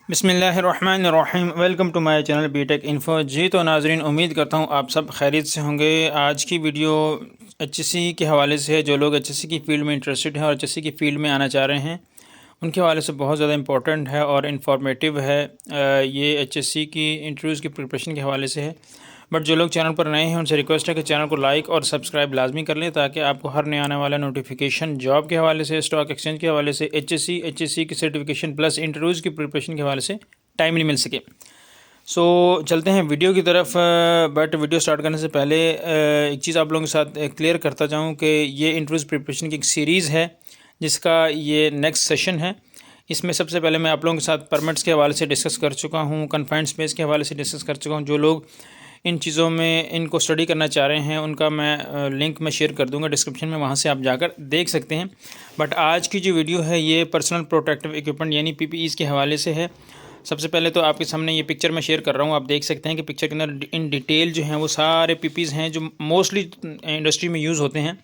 बिस्मिल्लाहिर्रहमानिर्रहीम। Welcome to my channel BTech info. जी तो नाजरीन, उम्मीद करता हूँ आप सब खैरियत से होंगे। आज की वीडियो एचएससी के हवाले से है। जो लोग एचएससी की फ़ील्ड में इंटरेस्टेड हैं और एचएससी की फ़ील्ड में आना चाह रहे हैं उनके हवाले से बहुत ज़्यादा इंपॉर्टेंट है और इन्फॉर्मेटिव है। ये एचएससी की इंटरव्यूज़ की प्रिपरेशन के हवाले से है। बट जो लोग चैनल पर नए हैं उनसे रिक्वेस्ट है कि चैनल को लाइक और सब्सक्राइब लाजमी कर लें ताकि आपको हर नया आने वाला नोटिफिकेशन जॉब के हवाले से, स्टॉक एक्सचेंज के हवाले से, एचएससी की सर्टिफिकेशन प्लस इंटरव्यूज़ की प्रिपरेशन के हवाले से टाइमली मिल सके। सो चलते हैं वीडियो की तरफ। बट वीडियो स्टार्ट करने से पहले एक चीज़ आप लोगों के साथ क्लियर करता जाऊँ कि ये इंटरव्यूज़ प्रिपरेशन की एक सीरीज़ है जिसका ये नेक्स्ट सेशन है। इसमें सबसे पहले मैं आप लोगों के साथ परमिट्स के हवाले से डिस्कस कर चुका हूँ, कन्फाइंड स्पेस के हवाले से डिस्कस कर चुका हूँ। जो लोग इन चीज़ों में इनको स्टडी करना चाह रहे हैं उनका मैं लिंक में शेयर कर दूंगा डिस्क्रिप्शन में, वहाँ से आप जाकर देख सकते हैं। बट आज की जो वीडियो है ये पर्सनल प्रोटेक्टिव इक्विपमेंट यानी पीपीईज़ के हवाले से है। सबसे पहले तो आपके सामने ये पिक्चर मैं शेयर कर रहा हूँ। आप देख सकते हैं कि पिक्चर के अंदर इन डिटेल जो हैं वो सारे पीपीज़ हैं जो मोस्टली इंडस्ट्री में यूज़ होते हैं।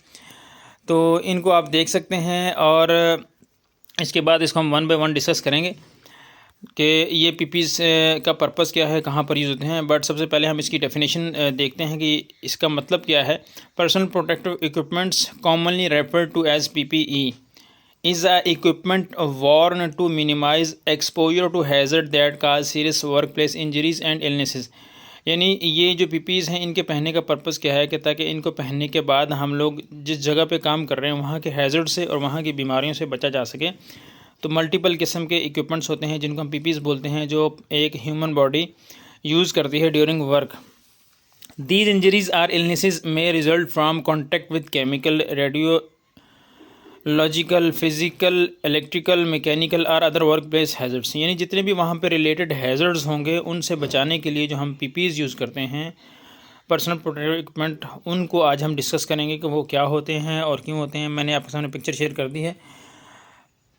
तो इनको आप देख सकते हैं और इसके बाद इसको हम वन बाय वन डिस्कस करेंगे कि ये पीपीज़ का पर्पस क्या है, कहाँ पर यूज़ होते हैं। बट सबसे पहले हम इसकी डेफिनेशन देखते हैं कि इसका मतलब क्या है। Personal protective equipments commonly refer to as PPE is a equipment worn to minimize exposure to hazard that cause serious workplace injuries and illnesses। यानी ये जो पीपीज़ हैं इनके पहनने का पर्पस क्या है कि ताकि इनको पहनने के बाद हम लोग जिस जगह पे काम कर रहे हैं वहाँ के हैज़र्ड से और वहाँ की बीमारियों से बचा जा सके। तो मल्टीपल किस्म के इक्विपमेंट्स होते हैं जिनको हम पीपीज़ बोलते हैं जो एक ह्यूमन बॉडी यूज़ करती है during work. These injuries or illnesses may result from contact with chemical, radiological, physical, electrical, mechanical और अदर वर्क प्लेस हैज़र्ड्स। यानी जितने भी वहाँ पे रिलेटेड हैज़र्ड्स होंगे उनसे बचाने के लिए जो हम पीपीज़ यूज़ करते हैं पर्सनल प्रोटेक्टिव इक्विपमेंट, उनको आज हम डिस्कस करेंगे कि वो क्या होते हैं और क्यों होते हैं। मैंने आपके सामने पिक्चर शेयर कर दी है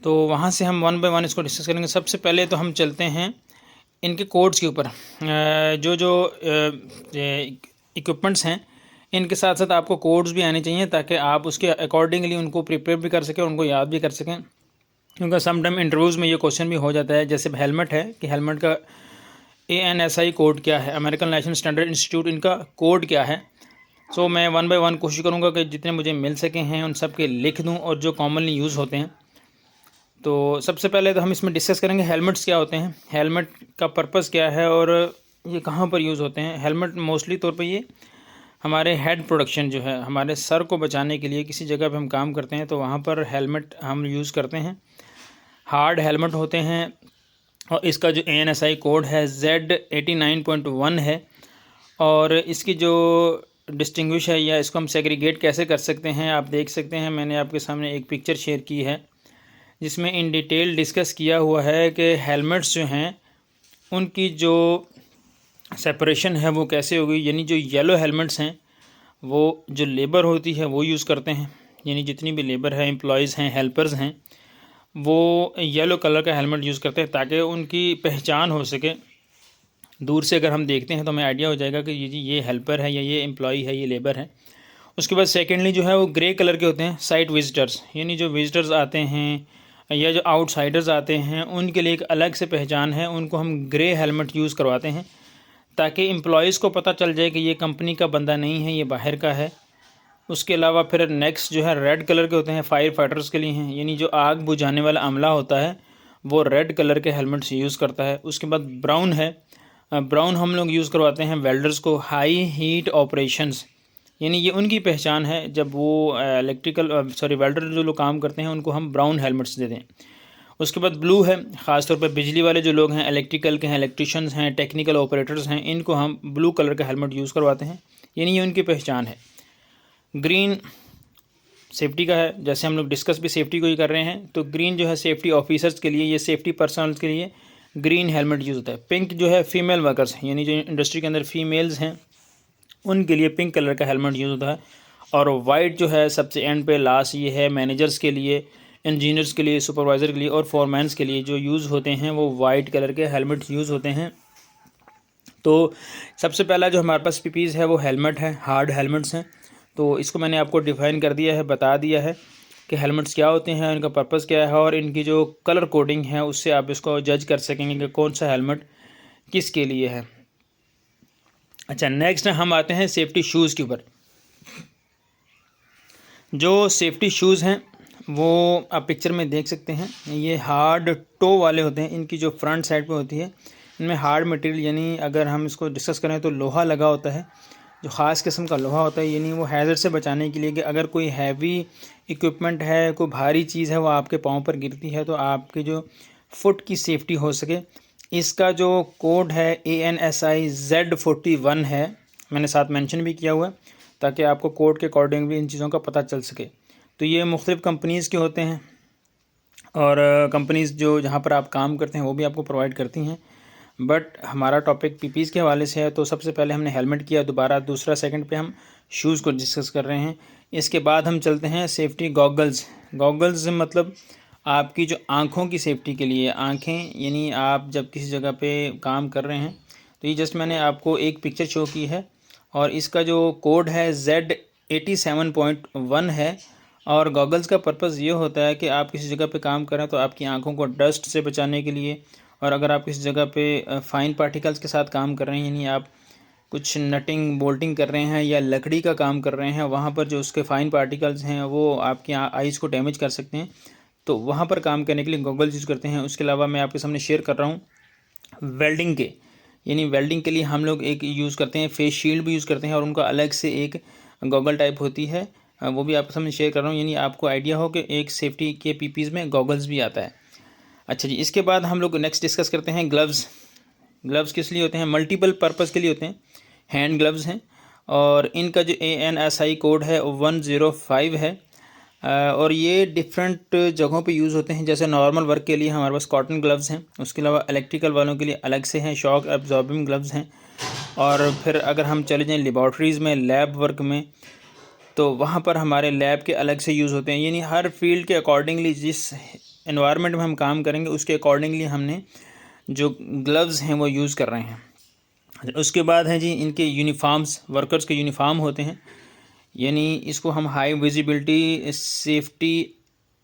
तो वहाँ से हम वन बाय वन इसको डिस्कस करेंगे। सबसे पहले तो हम चलते हैं इनके कोड्स के ऊपर। जो जो इक्विपमेंट्स हैं इनके साथ साथ आपको कोड्स भी आने चाहिए ताकि आप उसके अकॉर्डिंगली उनको प्रिपेयर भी कर सकें, उनको याद भी कर सकें। क्योंकि समटाइम इंटरव्यूज़ में ये क्वेश्चन भी हो जाता है। जैसे हेलमेट है कि हेलमेट का ANSI कोड क्या है, अमेरिकन नेशनल स्टैंडर्ड इंस्टीट्यूट, इनका कोड क्या है। सो मैं वन बाय वन कोशिश करूँगा कि जितने मुझे मिल सके हैं उन सब के लिख दूँ और जो कॉमनली यूज़ होते हैं। तो सबसे पहले तो हम इसमें डिस्कस करेंगे हेलमेट्स क्या होते हैं, हेलमेट का पर्पस क्या है और ये कहाँ पर यूज़ होते हैं। हेलमेट मोस्टली तौर पे ये हमारे हेड प्रोटेक्शन जो है, हमारे सर को बचाने के लिए किसी जगह पे हम काम करते हैं तो वहाँ पर हेलमेट हम यूज़ करते हैं। हार्ड हेलमेट होते हैं और इसका जो ANSI कोड है Z89.1 है। और इसकी जो डिस्टिंग्विश है या इसको हम सेग्रीगेट कैसे कर सकते हैं आप देख सकते हैं। मैंने आपके सामने एक पिक्चर शेयर की है जिसमें इन डिटेल डिस्कस किया हुआ है कि हेलमेट्स जो हैं उनकी जो सेपरेशन है वो कैसे होगी। यानी जो येलो हेलमेट्स हैं वो जो लेबर होती है वो यूज़ करते हैं, यानी जितनी भी लेबर है, एम्प्लॉयज़ हैं, हेल्पर्स हैं, वो येलो कलर का हेलमेट यूज़ करते हैं ताकि उनकी पहचान हो सके। दूर से अगर हम देखते हैं तो हमें आइडिया हो जाएगा कि ये हेल्पर है या ये एम्प्लॉय है, ये लेबर है। उसके बाद सेकेंडली जो है वो ग्रे कलर के होते हैं साइट विजिटर्स, यानी जो विजिटर्स आते हैं या जो आउटसाइडर्स आते हैं उनके लिए एक अलग से पहचान है, उनको हम ग्रे हेलमेट यूज़ करवाते हैं ताकि एम्प्लॉयज़ को पता चल जाए कि ये कंपनी का बंदा नहीं है, ये बाहर का है। उसके अलावा फिर नेक्स्ट जो है रेड कलर के होते हैं, फायर फाइटर्स के लिए हैं, यानी जो आग बुझाने वाला अमला होता है वो रेड कलर के हेलमेट्स यूज़ करता है। उसके बाद ब्राउन है, ब्राउन हम लोग यूज़ करवाते हैं वेल्डर्स को, हाई हीट ऑपरेशंस, यानी ये उनकी पहचान है जब वो वेल्डर जो लोग काम करते हैं उनको हम ब्राउन हेलमेट्स देते हैं। उसके बाद ब्लू है, ख़ासतौर पर बिजली वाले जो लोग हैं, इलेक्ट्रिकल के हैं, इलेक्ट्रिशियंस हैं, टेक्निकल ऑपरेटर्स हैं, इनको हम ब्लू कलर का हेलमेट यूज़ करवाते हैं, यानी ये उनकी पहचान है। ग्रीन सेफ्टी का है, जैसे हम लोग डिस्कस भी सेफ्टी को ही कर रहे हैं तो ग्रीन जो है सेफ्टी ऑफिसर्स के लिए, ये सेफ्टी पर्सनल्स के लिए ग्रीन हेलमेट यूज़ होता है। पिंक जो है फीमेल वर्कर्स, यानी जो इंडस्ट्री के अंदर फीमेल्स हैं उनके लिए पिंक कलर का हेलमेट यूज़ होता है। और वाइट जो है सबसे एंड पे लास्ट, ये है मैनेजर्स के लिए, इंजीनियर्स के लिए, सुपरवाइज़र के लिए और फॉरमैन्स के लिए जो यूज़ होते हैं वो वाइट कलर के हेलमेट यूज़ होते हैं। तो सबसे पहला जो हमारे पास पीपीज़ है वो हेलमेट है, हार्ड हेलमेट्स हैं। तो इसको मैंने आपको डिफ़ाइन कर दिया है, बता दिया है। कि हेलमेट्स क्या होते हैं, इनका पर्पज़ क्या है, और इनकी जो कलर कोडिंग है उससे आप इसको जज कर सकेंगे कि कौन सा हेलमेट किसके लिए है। अच्छा, नेक्स्ट हम आते हैं सेफ्टी शूज़ के ऊपर। जो सेफ्टी शूज़ हैं वो आप पिक्चर में देख सकते हैं, ये हार्ड टो वाले होते हैं। इनकी जो फ्रंट साइड पे होती है इनमें हार्ड मटेरियल, यानी अगर हम इसको डिस्कस करें तो लोहा लगा होता है, जो ख़ास किस्म का लोहा होता है, यानी वो हैज़र्ड से बचाने के लिए कि अगर कोई हैवी इक्विपमेंट है, कोई भारी चीज़ है, वो आपके पाँव पर गिरती है तो आपके जो फुट की सेफ्टी हो सके। इसका जो कोड है ANSI Z41 है, मैंने साथ मेंशन भी किया हुआ है ताकि आपको कोड के अकॉर्डिंग भी इन चीज़ों का पता चल सके। तो ये मुख्तलिफ़ कंपनीज़ के होते हैं और कंपनीज़ जो जहाँ पर आप काम करते हैं वो भी आपको प्रोवाइड करती हैं, बट हमारा टॉपिक पीपीज़ के हवाले से है तो सबसे पहले हमने हेलमेट किया, दोबारा दूसरा सेकंड पे हम शूज़ को डिस्कस कर रहे हैं। इसके बाद हम चलते हैं सेफ्टी गॉगल्स। गॉगल्स मतलब आपकी जो आँखों की सेफ्टी के लिए, आँखें यानी आप जब किसी जगह पे काम कर रहे हैं, तो ये जस्ट मैंने आपको एक पिक्चर शो की है और इसका जो कोड है Z87.1 है। और गॉगल्स का पर्पज़ ये होता है कि आप किसी जगह पे काम करें तो आपकी आंखों को डस्ट से बचाने के लिए, और अगर आप किसी जगह पे फ़ाइन पार्टिकल्स के साथ काम कर रहे हैं, यानी आप कुछ नटिंग बोल्टिंग कर रहे हैं या लकड़ी का काम कर रहे हैं, वहाँ पर जो उसके फ़ाइन पार्टिकल्स हैं वो आपकी आइज़ को डैमेज कर सकते हैं, तो वहाँ पर काम करने के लिए गॉगल्स यूज़ करते हैं। उसके अलावा मैं आपके सामने शेयर कर रहा हूँ वेल्डिंग के, यानी वेल्डिंग के लिए हम लोग एक यूज़ करते हैं, फेस शील्ड भी यूज़ करते हैं और उनका अलग से एक गॉगल टाइप होती है, वो भी आपके सामने शेयर कर रहा हूँ, यानी आपको आइडिया हो कि एक सेफ्टी के पीपीज़ में गॉगल्स भी आता है। अच्छा जी, इसके बाद हम लोग नेक्स्ट डिस्कस करते हैं ग्लव्स। ग्लव्स किस लिए होते हैं? मल्टीपल पर्पज़ के लिए होते हैं, हैंड ग्लव्स हैं और इनका जो ANSI कोड है 105 है। और ये डिफरेंट जगहों पे यूज़ होते हैं, जैसे नॉर्मल वर्क के लिए हमारे पास कॉटन ग्लव्स हैं, उसके अलावा इलेक्ट्रिकल वालों के लिए अलग से हैं, शॉक एब्जॉर्बिंग ग्लव्स हैं, और फिर अगर हम चले जाएँ लेबॉर्ट्रीज़ में, लैब वर्क में, तो वहाँ पर हमारे लैब के अलग से यूज़ होते हैं। यानी हर फील्ड के अकॉर्डिंगली, जिस एनवायरनमेंट में हम काम करेंगे उसके अकॉर्डिंगली हमने जो ग्लव्स हैं वो यूज़ कर रहे हैं। उसके बाद है जी इनके यूनिफॉर्म्स, वर्कर्स के यूनिफॉर्म होते हैं, यानी इसको हम हाई विजिबिलिटी सेफ्टी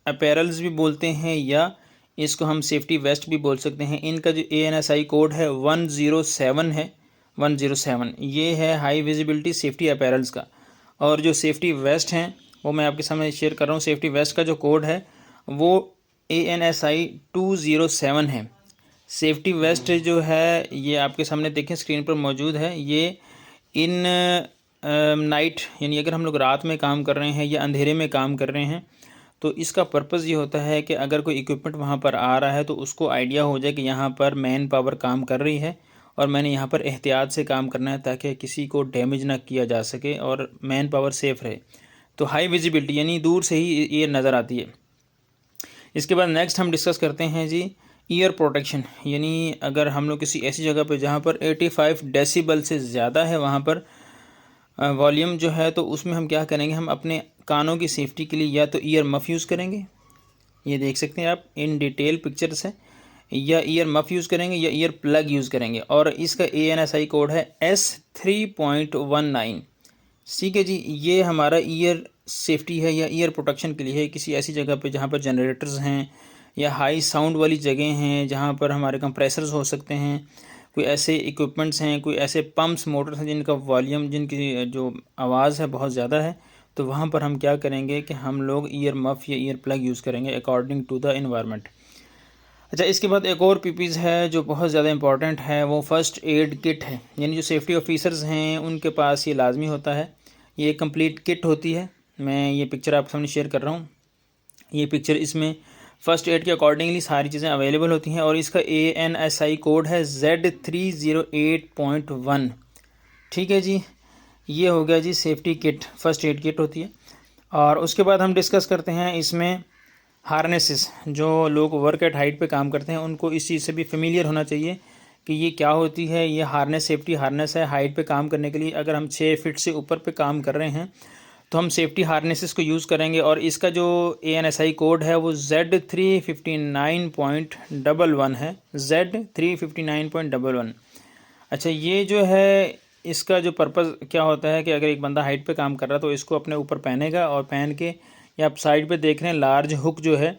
अपैरल्स भी बोलते हैं या इसको हम सेफ्टी वेस्ट भी बोल सकते हैं। इनका जो ANSI कोड है 107 है, 107 ये है हाई विजिबिलिटी सेफ्टी अपैरल्स का। और जो सेफ्टी वेस्ट हैं वो मैं आपके सामने शेयर कर रहा हूँ। सेफ्टी वेस्ट का जो कोड है वो ANSI 207 है। सेफ्टी वेस्ट जो है ये आपके सामने देखें स्क्रीन पर मौजूद है। ये इन नाइट, यानी अगर हम लोग रात में काम कर रहे हैं या अंधेरे में काम कर रहे हैं, तो इसका पर्पज़ ये होता है कि अगर कोई इक्विपमेंट वहाँ पर आ रहा है तो उसको आइडिया हो जाए कि यहाँ पर मैन पावर काम कर रही है और मैंने यहाँ पर एहतियात से काम करना है ताकि किसी को डैमेज ना किया जा सके और मैन पावर सेफ़ रहे। तो हाई विजिबिलिटी यानी दूर से ही ये नज़र आती है। इसके बाद नेक्स्ट हम डिस्कस करते हैं जी ईयर प्रोटेक्शन, यानी अगर हम लोग किसी ऐसी जगह पर जहाँ पर 85 डेसिबल से ज़्यादा है वहाँ पर वॉल्यूम जो है, तो उसमें हम क्या करेंगे, हम अपने कानों की सेफ्टी के लिए या तो ईयर मफ़ यूज़ करेंगे, ये देख सकते हैं आप इन डिटेल पिक्चर्स है, या ईयर मफ़ यूज़ करेंगे या ईयर प्लग यूज़ करेंगे। और इसका ANSI कोड है S3.19। ठीक है जी, ये हमारा ईयर सेफ्टी है या ईयर प्रोटेक्शन के लिए है। किसी ऐसी जगह पे जहाँ पर जनरेटर्स हैं या हाई साउंड वाली जगह हैं जहाँ पर हमारे कंप्रेसर्स हो सकते हैं, कोई ऐसे इक्विपमेंट्स हैं, कोई ऐसे पंप्स मोटर्स हैं जिनका वॉल्यूम, जिनकी जो आवाज़ है बहुत ज़्यादा है, तो वहाँ पर हम क्या करेंगे कि हम लोग ईयर मफ़ या ईयर प्लग यूज़ करेंगे अकॉर्डिंग टू द इन्वायरमेंट। अच्छा, इसके बाद एक और पीपीज़ है जो बहुत ज़्यादा इंपॉर्टेंट है, वो फ़र्स्ट एड किट है, यानी जो सेफ्टी ऑफिसर्स हैं उनके पास ये लाजमी होता है। ये कंप्लीट किट होती है, मैं ये पिक्चर आपके सामने शेयर कर रहा हूँ। ये पिक्चर, इसमें फ़र्स्ट एड के अकॉर्डिंगली सारी चीज़ें अवेलेबल होती हैं और इसका ANSI कोड है Z308.1। ठीक है जी, ये हो गया जी safety kit, first aid kit होती है। और उसके बाद हम डिस्कस करते हैं इसमें हार्नेसेस। जो लोग वर्क एट हाइट पे काम करते हैं उनको इस चीज़ से भी फेमिलियर होना चाहिए कि ये क्या होती है। ये हार्नेस सेफ्टी हार्नेस है हाइट पे काम करने के लिए। अगर हम 6 फीट से ऊपर पे काम कर रहे हैं तो हम सेफ्टी हार्नेसेस को यूज़ करेंगे और इसका जो ANSI कोड है वो Z359.11 है, Z359.11। अच्छा, ये जो है इसका जो पर्पज़ क्या होता है कि अगर एक बंदा हाइट पे काम कर रहा है तो इसको अपने ऊपर पहनेगा और पहन के ये आप साइड पे देख रहे हैं लार्ज हुक जो है,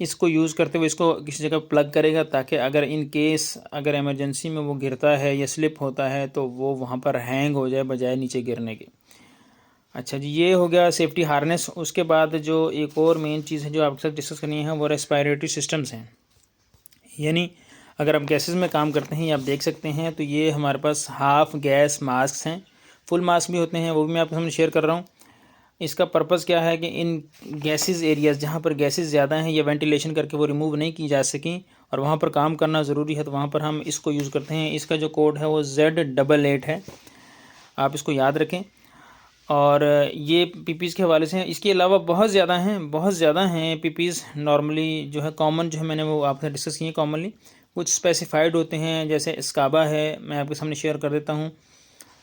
इसको यूज़ करते हुए इसको किसी जगह प्लग करेगा ताकि अगर इन केस अगर इमरजेंसी में वो गिरता है या स्लिप होता है तो वो वहाँ पर हैंग हो जाए बजाय नीचे गिरने के। अच्छा जी, ये हो गया सेफ्टी हार्नेस। उसके बाद जो एक और मेन चीज़ है जो आपके साथ डिस्कस करनी है वो रेस्पिरेटरी सिस्टम्स हैं। यानी अगर आप गैसेस में काम करते हैं, आप देख सकते हैं तो ये हमारे पास हाफ गैस मास्क हैं, फुल मास्क भी होते हैं, वो भी मैं आपके सामने शेयर कर रहा हूँ। इसका पर्पज़ क्या है कि इन गैसेस एरियाज़ जहाँ पर गैसेस ज़्यादा हैं या वेंटिलेशन करके वो रिमूव नहीं की जा सकी और वहाँ पर काम करना ज़रूरी है, तो वहाँ पर हम इसको यूज़ करते हैं। इसका जो कोड है वो Z88 है, आप इसको याद रखें। और ये पीपीज़ के हवाले से हैं। इसके अलावा बहुत ज़्यादा हैं पीपीज़ नॉर्मली जो है कॉमन जो है मैंने वो आपसे डिस्कस किए कॉमनली। कुछ स्पेसिफाइड होते हैं जैसे स्काबा है, मैं आपके सामने शेयर कर देता हूँ।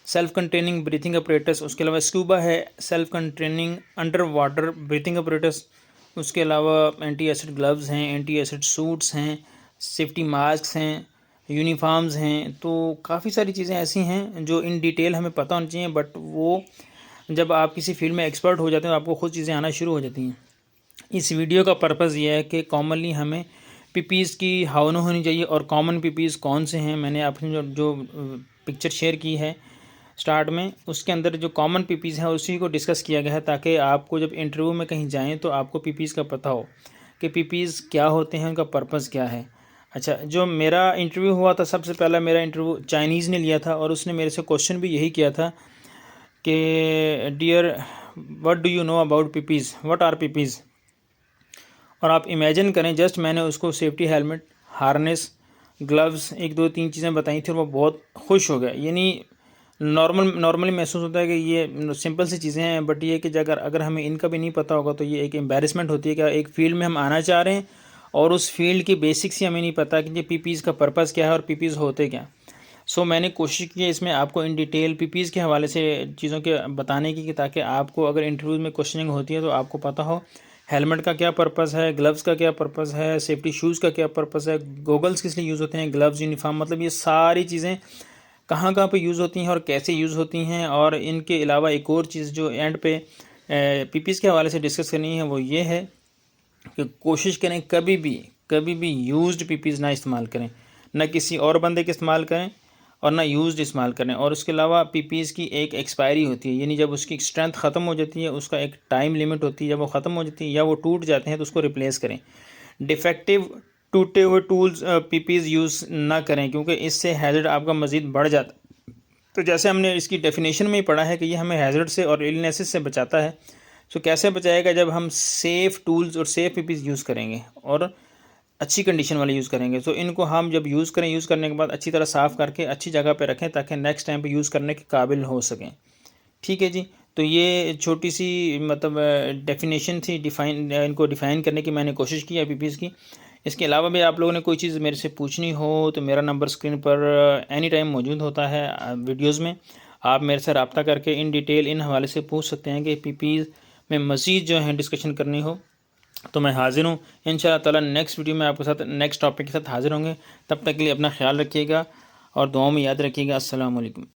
सेल्फ कंटेनिंग ब्रीथिंग अपरेटस, उसके अलावा स्कूबा है self containing under water breathing apparatus. उसके अलावा एंटी एसिड ग्लव्स हैं, एंटी एसिड सूट्स हैं, सेफ्टी मास्क हैं, यूनिफॉर्म्स हैं। तो काफ़ी सारी चीज़ें ऐसी हैं जो इन डिटेल हमें पता होनी चाहिए, बट वो जब आप किसी फील्ड में एक्सपर्ट हो जाते हैं तो आपको खुद चीज़ें आना शुरू हो जाती हैं। इस वीडियो का पर्पज़ ये है कि कॉमनली हमें पीपीज़ की हाउन होनी चाहिए और कॉमन पीपीज़ कौन से हैं। मैंने आपने जो पिक्चर शेयर की है स्टार्ट में, उसके अंदर जो कॉमन पीपीज़ है उसी को डिस्कस किया गया है ताकि आपको जब इंटरव्यू में कहीं जाएँ तो आपको पीपीज़ का पता हो कि पीपीज़ क्या होते हैं, उनका पर्पज़ क्या है। अच्छा, जो मेरा इंटरव्यू हुआ था, सबसे पहला मेरा इंटरव्यू चाइनीज़ ने लिया था और उसने मेरे से क्वेश्चन भी यही किया था कि dear what do you know about PPEs, what are PPEs. और आप इमेजिन करें, जस्ट मैंने उसको सेफ्टी हेलमेट, हार्नेस, ग्लव्स, 1 2 3 चीज़ें बताई थी और वो बहुत खुश हो गया। यानी नॉर्मली महसूस होता है कि ये सिंपल सी चीज़ें हैं, बट ये कि अगर अगर हमें इनका भी नहीं पता होगा तो ये एक एम्बेरसमेंट होती है कि एक फ़ील्ड में हम आना चाह रहे हैं और उस फील्ड की बेसिक्स ही हमें नहीं पता कि ये पीपीज़ का पर्पज़ क्या है और पीपीज़ होते क्या। मैंने कोशिश की है इसमें आपको इन डिटेल पीपीज़ के हवाले से चीज़ों के बताने की, कि ताकि आपको अगर इंटरव्यूज़ में क्वेश्चनिंग होती है तो आपको पता हो हेलमेट का क्या पर्पज़ है, ग्लव्स का क्या पर्पज़ है, सेफ्टी शूज़ का क्या पर्पज़ है, गोगल्स किस लिए यूज़ होते हैं, ग्लव्स, यूनिफॉर्म, मतलब ये सारी चीज़ें कहाँ कहाँ पे यूज़ होती हैं और कैसे यूज़ होती हैं। और इनके अलावा एक और चीज़ जो एंड पे पीपीज़ के हवाले से डिस्कस करनी है वो ये है कि कोशिश करें कभी भी यूज्ड पीपीज़ ना इस्तेमाल करें, ना किसी और बंदे के इस्तेमाल करें और ना यूज्ड इस्तेमाल करें। और उसके अलावा पीपीज़ की एक एक्सपायरी होती है, यानी जब उसकी स्ट्रेंथ ख़त्म हो जाती है उसका एक टाइम लिमिट होती है, जब वो ख़त्म हो जाती है या वो टूट जाते हैं तो उसको रिप्लेस करें। डिफेक्टिव टूटे हुए टूल्स पीपीज़ यूज़ ना करें क्योंकि इससे हैज़र्ड आपका मज़ीद बढ़ जाता है। तो जैसे हमने इसकी डेफिनेशन में ही पढ़ा है कि ये हमें हैज़र्ड से और इलनेसेस से बचाता है। कैसे बचाएगा, जब हम सेफ़ टूल्स और सेफ़ पीपीज़ यूज़ करेंगे और अच्छी कंडीशन वाले यूज़ करेंगे। इनको हम जब यूज़ करें, यूज़ करने के बाद अच्छी तरह साफ़ करके अच्छी जगह पे रखें ताकि नेक्स्ट टाइम पे यूज़ करने के काबिल हो सकें। ठीक है जी, तो ये छोटी सी मतलब डेफिनेशन थी, इनको डिफ़ाइन करने की मैंने कोशिश की है पीपीज़ की। इसके अलावा भी आप लोगों ने कोई चीज़ मेरे से पूछनी हो तो मेरा नंबर स्क्रीन पर एनी टाइम मौजूद होता है वीडियोज़ में। आप मेरे से रब्ता करके इन डिटेल इन हवाले से पूछ सकते हैं कि पीपीज़ में मज़ीद जो है डिस्कशन करनी हो तो मैं हाज़िर हूँ। इंशाअल्लाह ताला नेक्स्ट वीडियो में आपके साथ नेक्स्ट टॉपिक के साथ हाज़िर होंगे। तब तक के लिए अपना ख्याल रखिएगा और दुआओं में याद रखिएगा। अस्सलाम वालेकुम।